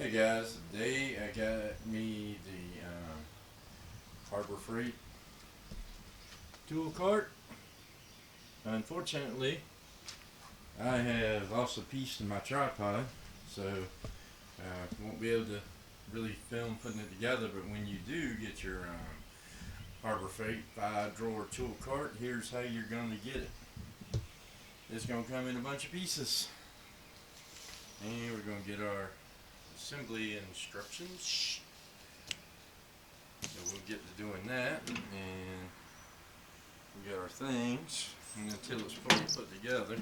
Hey guys, today I got me the Harbor Freight tool cart. Unfortunately, I have lost a piece in my tripod, so won't be able to really film putting it together. But when you do get your Harbor Freight 5-drawer tool cart, here's how you're going to get it. It's going to come in a bunch of pieces, and we're going to get our assembly instructions. So we'll get to doing that, and we got our things until it's fully put together.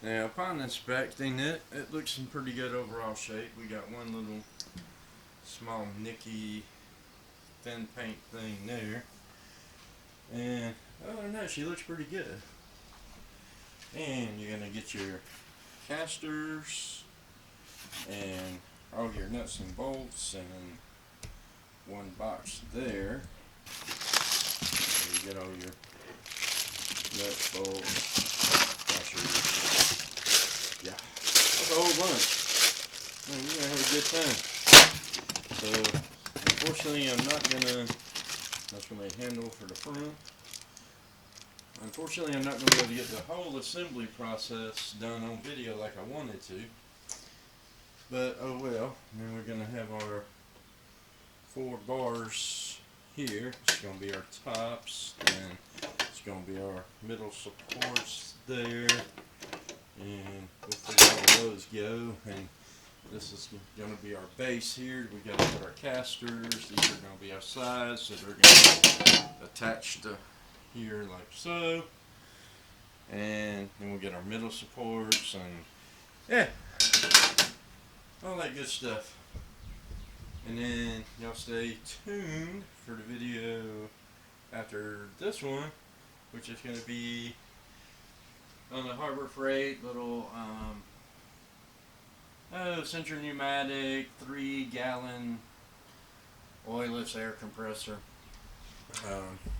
Now, upon inspecting it, it looks in pretty good overall shape. We got one little small nicky thin paint thing there, and other than that, she looks pretty good. And you're gonna get your casters and all your nuts and bolts in one box there. So you get all your nuts, bolts, washers. Yeah, that's a whole bunch. Man, you're gonna have a good time. So, unfortunately, that's gonna be a handle for the front. Unfortunately, I'm not going to be able to get the whole assembly process done on video like I wanted to. But, oh well. And then we're going to have our 4 bars here. It's going to be our tops. And it's going to be our middle supports there. And we'll figure how those go. And this is going to be our base here. We got to put our casters. These are going to be our sides. So they're going to be attached to here like so, and then we'll get our middle supports and yeah, all that good stuff. And then y'all stay tuned for the video after this one, which is going to be on the Harbor Freight little Central Pneumatic 3-gallon oilless air compressor.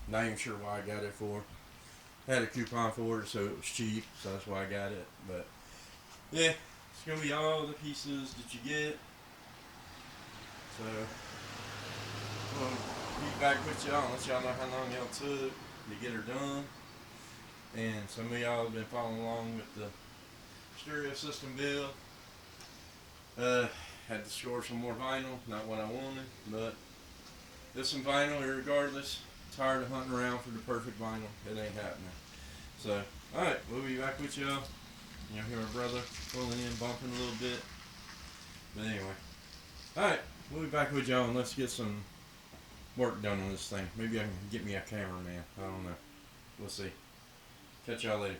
Not even sure why I got it for. Had a coupon for it, so it was cheap, so that's why I got it. But yeah, it's gonna be all the pieces that you get. So we'll be back with y'all and let y'all know how long y'all took to get her done. And some of y'all have been following along with the stereo system build. Had to score some more vinyl, not what I wanted, but there's some vinyl regardless. Tired of hunting around for the perfect vinyl. It ain't happening. So, alright, we'll be back with y'all. You'll hear my brother pulling in, bumping a little bit. But anyway. Alright, we'll be back with y'all and let's get some work done on this thing. Maybe I can get me a cameraman. I don't know. We'll see. Catch y'all later.